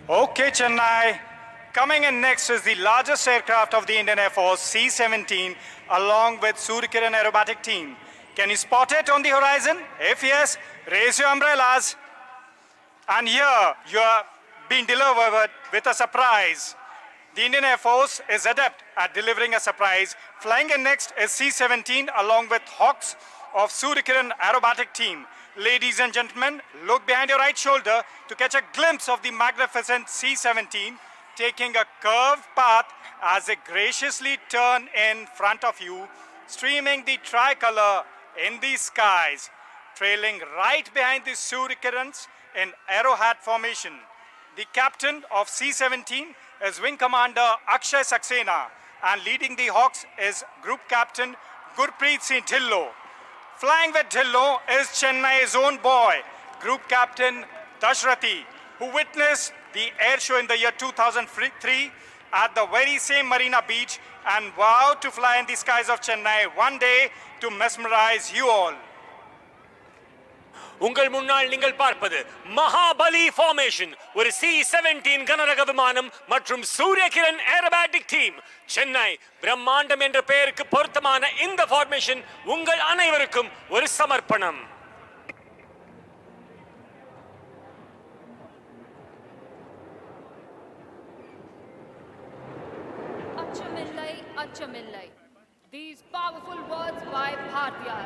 Okay, Chennai. Coming in next is the largest aircraft of the Indian Air Force, C-17, along with Suryakiran Aerobatic Team. Can you spot it on the horizon? If yes, raise your umbrellas. And here, you are being delivered with a surprise. The Indian Air Force is adept at delivering a surprise. Flying in next is C-17 along with Hawks of Suryakiran Aerobatic Team. Ladies and gentlemen, look behind your right shoulder to catch a glimpse of the magnificent C-17 taking a curved path as they graciously turn in front of you, streaming the tricolor in the skies, trailing right behind the Suryakirans in arrowhead formation. The captain of C-17 is Wing Commander Akshay Saxena, and leading the Hawks is Group Captain Gurpreet Singh Dhillon. Flying with Dhillon is Chennai's own boy, Group Captain Dashrathi, who witnessed the air show in the year 2003 at the very same Marina Beach and vowed to fly in the skies of Chennai one day to mesmerize you all. உங்கள் முன்னால் நீங்கள் பார்ப்பது Mahabali formation, ஒரு C-17 கனரக விமானம் மற்றும் Surya Kiran aerobatic team. Chennai பிரம்மாண்டம் என்ற பெயருக்கு பொருத்தமான இந்த ஃபார்மேஷன் உங்கள் அனைவருக்கும் ஒரு சமர்ப்பணம். Achamillai, Achamillai. These powerful words by Bhartiyar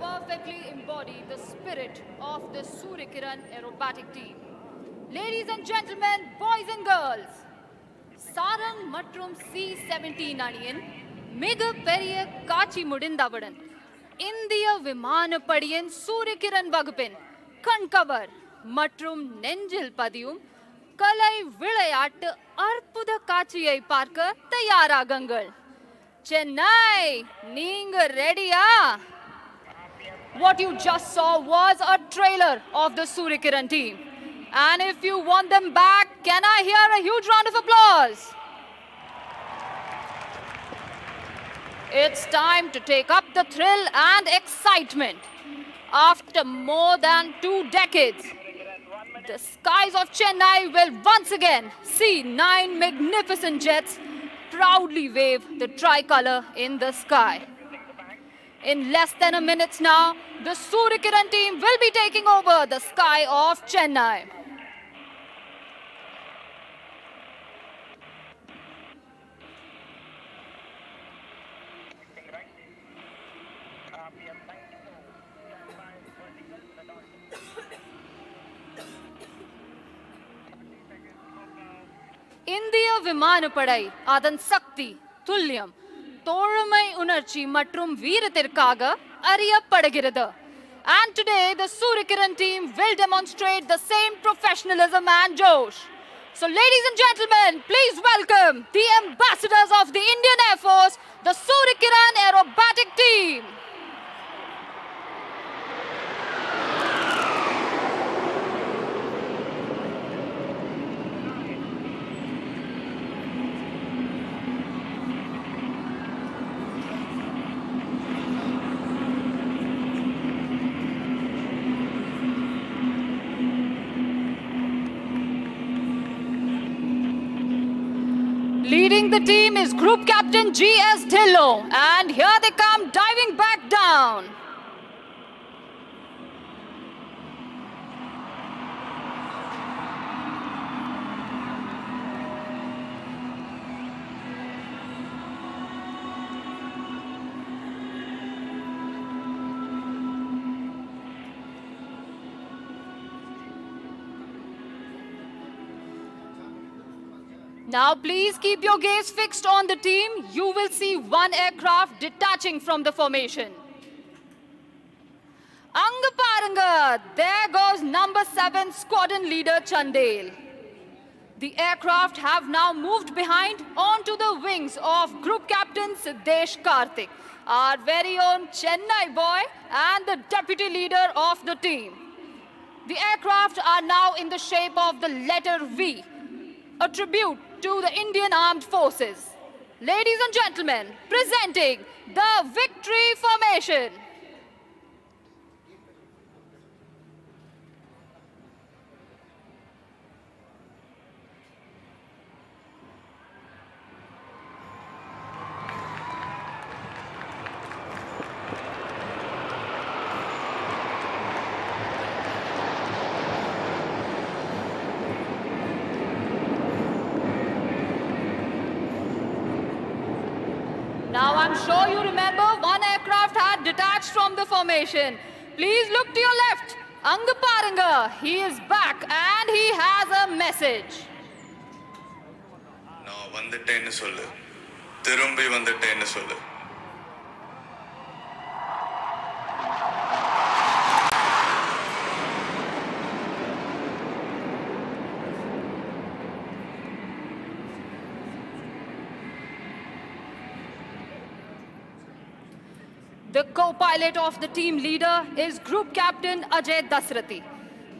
perfectly embody the spirit of the Suryakiran Aerobatic Team. Ladies and gentlemen, boys and girls, Sarang மற்றும் C-17 அணியின் மிகப்பெரிய காட்சி முடிந்தவுடன் இந்திய விமானப்படையின் சூரியகிரண் வகுப்பின் கண்கவர் மற்றும் நெஞ்சில் பதியும் கலை விளையாட்டு அற்புத காட்சியை பார்க்க தயாராகுங்கள். சென்னை, நீங்க ரெடியா? What you just saw was a trailer of the Suryakiran team. And if you want them back, can I hear a huge round of applause? It's time to take up the thrill and excitement. After more than 2 decades, the skies of Chennai will once again see 9 magnificent jets proudly wave the tricolor in the sky. In less than a minute now, the Suryakiran team will be taking over the sky of Chennai. இந்திய விமானப்படை அதன் சக்தி, துல்லியம், தோழமை உணர்ச்சி மற்றும் வீரத்திற்காக அறியப்படுகிறது. And today the Suryakiran team will demonstrate the same professionalism and josh. So ladies and gentlemen, please welcome the ambassadors of the Indian Air Force, the Suryakiran Aerobatic Team. Leading the team is Group Captain G.S. Dhillon, and here they come diving back down. Now please keep your gaze fixed on the team. You will see one aircraft detaching from the formation. Anga paranga, there goes number 7 squadron leader Chandel. The aircraft have now moved behind onto the wings of Group Captain Siddesh Karthik, our very own Chennai boy and the deputy leader of the team. The aircraft are now in the shape of the letter V, a tribute to the Indian Armed Forces. Ladies and gentlemen, presenting the Victory Formation. I'm sure you remember one aircraft had detached from the formation. Please look to your left. Angaparanga, he is back and he has a message. நான் வந்துட்டேன்னு சொல்லு, திரும்பி வந்துட்டேன்னு சொல்லு. The co-pilot of the team leader is Group Captain Ajay Dasrathi.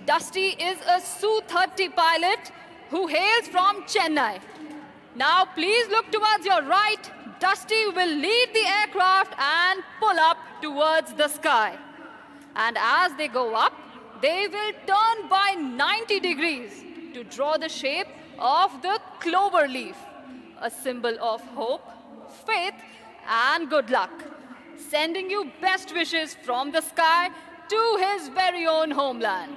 Dusty is a Su-30 pilot who hails from Chennai. Now please look towards your right. Dusty will lead the aircraft and pull up towards the sky. And as they go up, they will turn by 90 degrees to draw the shape of the clover leaf, a symbol of hope, faith, and good luck, sending you best wishes from the sky to his very own homeland.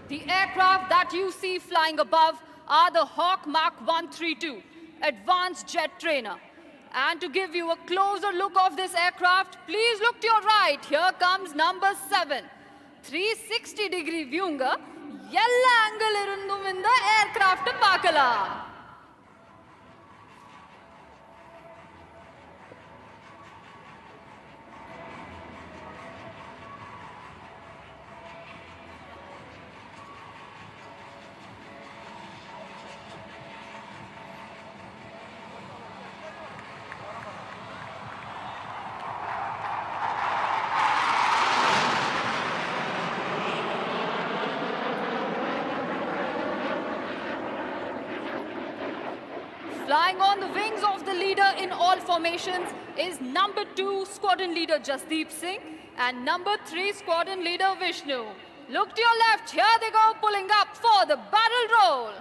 The aircraft that you see flying above are the Hawk Mark 132 Advanced Jet Trainer. And to give you a closer look of this aircraft, please look to your right. Here comes number 7. 360-degree viewங்க எல்லா angle இருந்தும் இந்த aircraft பார்க்கலாம். Flying on the wings of the leader in all formations is number 2 Squadron Leader Jasdeep Singh and number 3 Squadron Leader Vishnu. Look to your left, here they go pulling up for the barrel roll.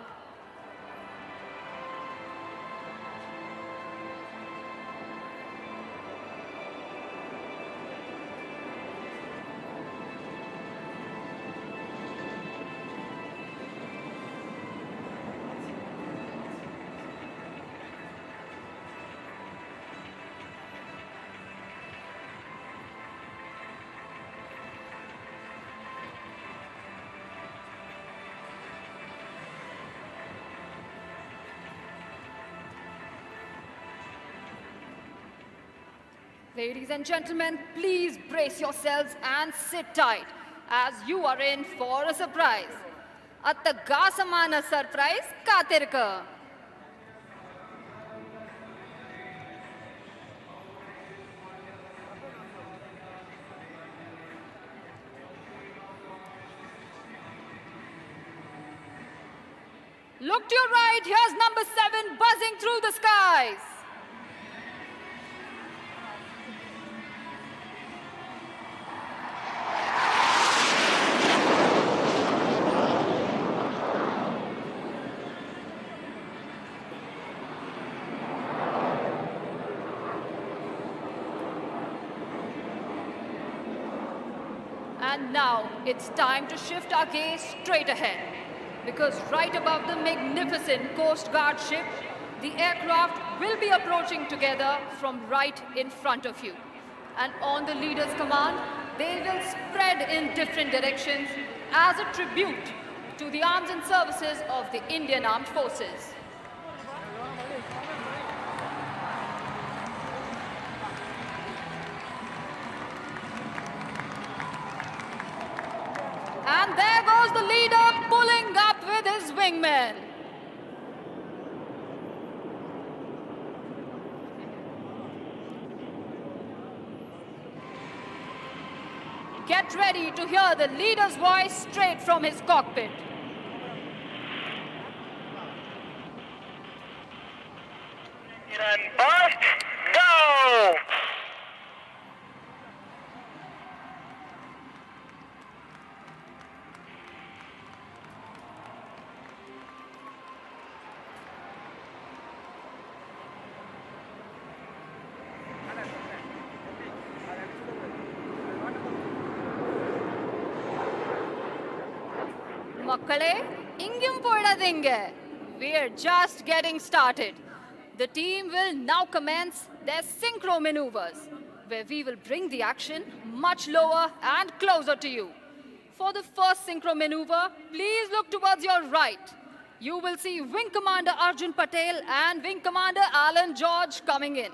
Ladies and gentlemen, please brace yourselves and sit tight as you are in for a surprise. Attagasamana surprise katirka. Look to your right, here's number 7 buzzing through the skies. And now it's time to shift our gaze straight ahead, because right above the magnificent Coast Guard ship, the aircraft will be approaching together from right in front of you. And on the leader's command, they will spread in different directions as a tribute to the arms and services of the Indian Armed Forces. get ready to hear the leader's voice straight from his cockpit. And burst, go! Makkale, ingum podadinga. We're just getting started. The team will now commence their synchro maneuvers, where we will bring the action much lower and closer to you. For the first synchro maneuver, please look towards your right. You will see Wing Commander Arjun Patel and Wing Commander Alan George coming in.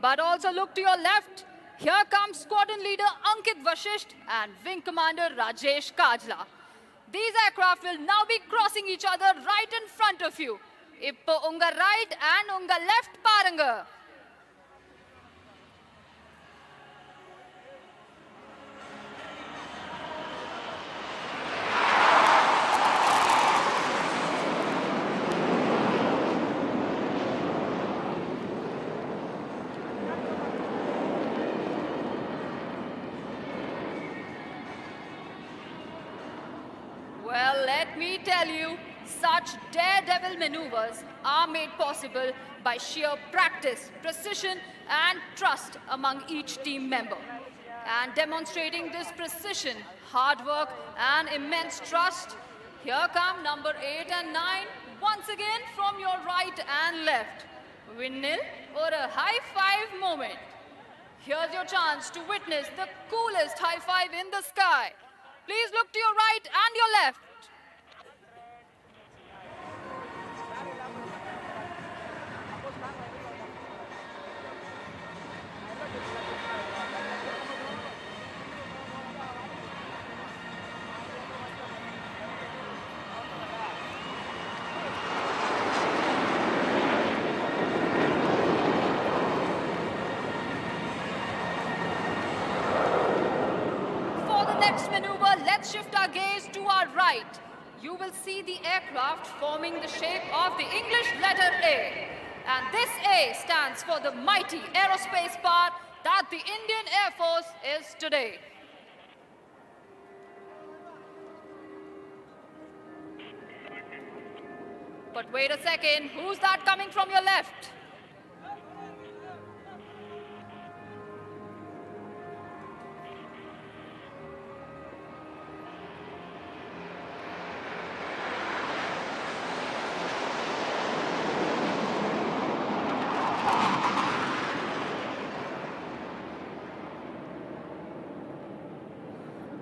But also look to your left. Here comes Squadron Leader Ankit Vashisht and Wing Commander Rajesh Kajla. These aircraft will now be crossing each other right in front of you. Ippo unga right and unga left paranga. Well, let me tell you, such daredevil maneuvers are made possible by sheer practice, precision, and trust among each team member. And demonstrating this precision, hard work, and immense trust, here come number 8 and 9, once again from your right and left. Windmill or a high five moment. Here's your chance to witness the coolest high five in the sky. Please look to your right and your left. Maneuver, let's shift our gaze to our right. You will see the aircraft forming the shape of the English letter A. And this A stands for the mighty aerospace power that the Indian Air Force is today. But wait a second, who's that coming from your left?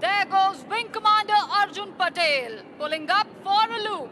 There goes Wing Commander Arjun Patel, pulling up for a loop.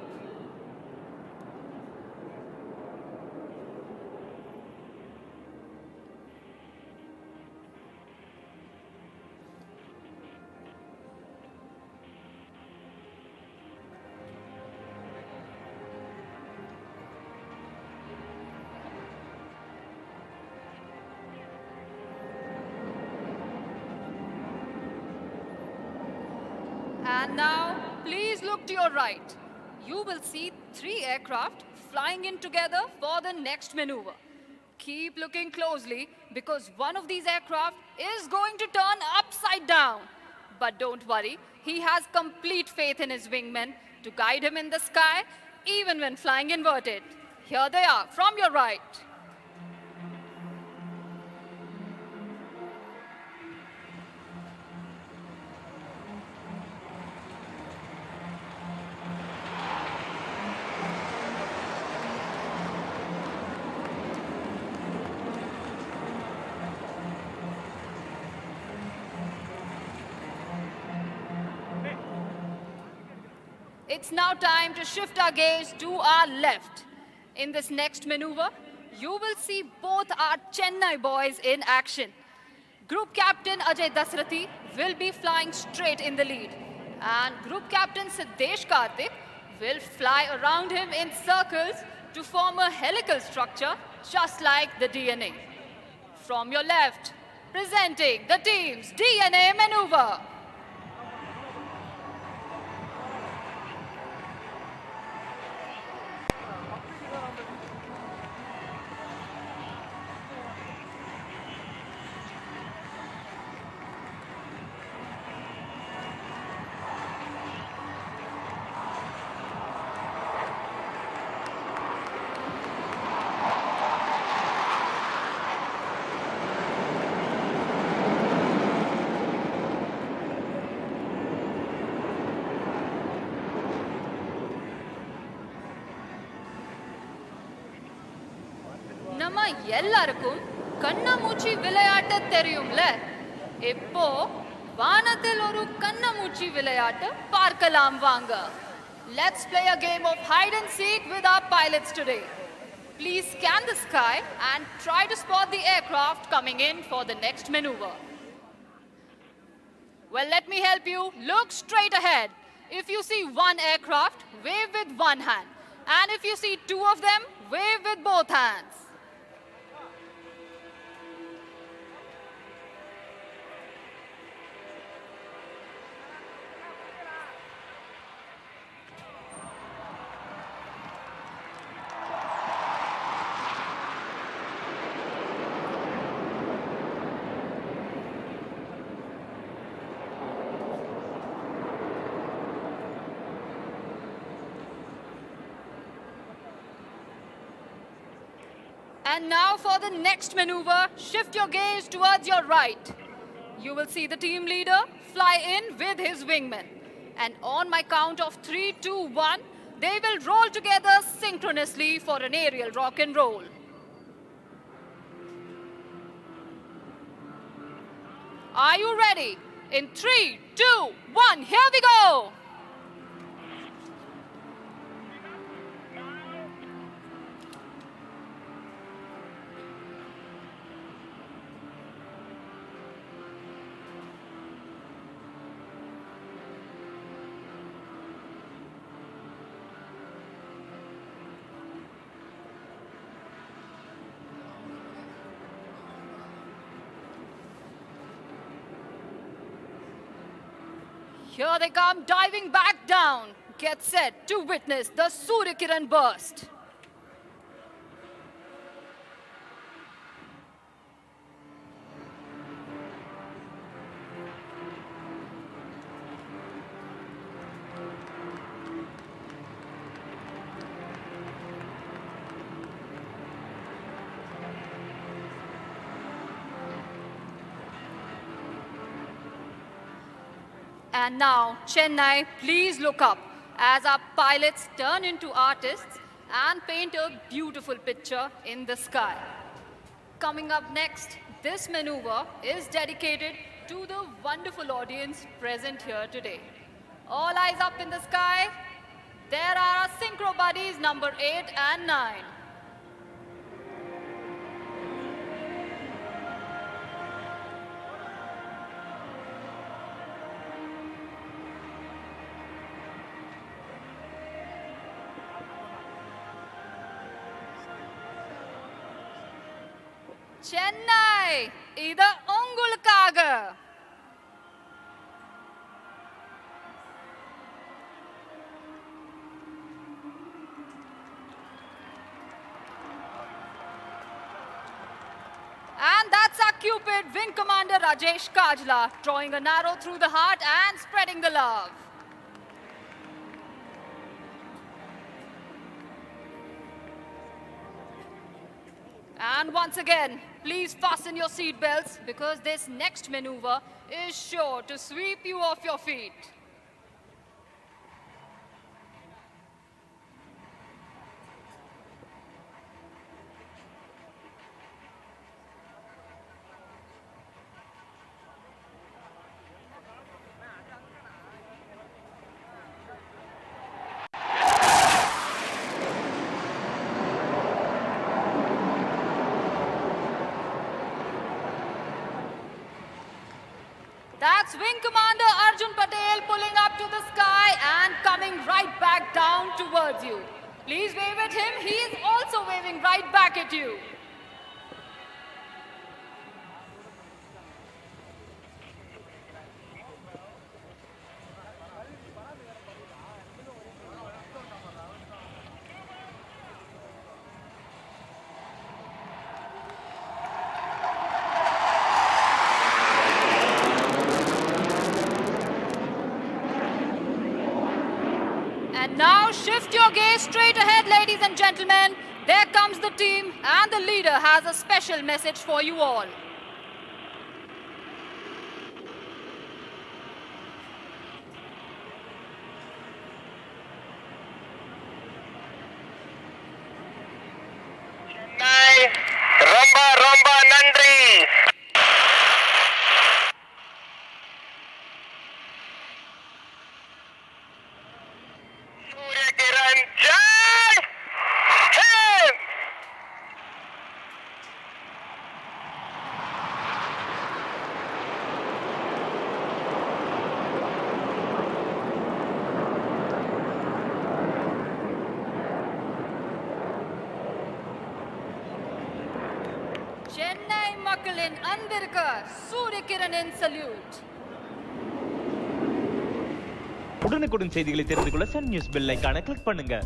And now, please look to your right. You will see 3 aircraft flying in together for the next maneuver. Keep looking closely because one of these aircraft is going to turn upside down. But don't worry, he has complete faith in his wingmen to guide him in the sky, even when flying inverted. Here they are from your right. It's now time to shift our gaze to our left. In this next maneuver, you will see both our Chennai boys in action. Group Captain Ajay Dasrathi will be flying straight in the lead. And Group Captain Siddesh Karthik will fly around him in circles to form a helical structure just like the DNA. From your left, presenting the team's DNA maneuver. நம்ம எல்லாருக்கும் கண்ணாமூச்சி விளையாட்டு தெரியும்ல. இப்போ வானத்தில் ஒரு கண்ணாமூச்சி விளையாட்டு பார்க்கலாம் வாங்க. Let's play a game of hide and seek with our pilots today. Please scan the sky and try to spot the aircraft coming in for the next maneuver. Well, let me help you. Look straight ahead. If you see one aircraft, wave with one hand. And if you see two of them, wave with both hands. And now for the next maneuver, shift your gaze towards your right. You will see the team leader fly in with his wingman. And on my count of 3, 2, 1, they will roll together synchronously for an aerial rock and roll. Are you ready? In 3, 2, 1, here we go! Here they come, diving back down. Get set to witness the Surya Kiran burst. And now, Chennai, please look up as our pilots turn into artists and paint a beautiful picture in the sky. Coming up next, this maneuver is dedicated to the wonderful audience present here today. All eyes up in the sky. There are our synchro buddies number 8 and 9. Chennai, இது உங்களுக்காக. And that's our Cupid Wing Commander Rajesh Kajla, drawing an arrow through the heart and spreading the love. And once again, please fasten your seat belts because this next maneuver is sure to sweep you off your feet. That's Wing Commander Arjun Patel pulling up to the sky and coming right back down towards you. Please wave at him. He is also waving right back at you. And now shift your gaze straight ahead, ladies and gentlemen. There comes the team, and the leader has a special message for you all. Chennai, கடலின் அன்பிற்கு சூரியகிரனின் salute. உடனுக்குடன் செய்திகளை தெரிந்து கொள்ள Sun news bell ஐகானை click பண்ணுங்க.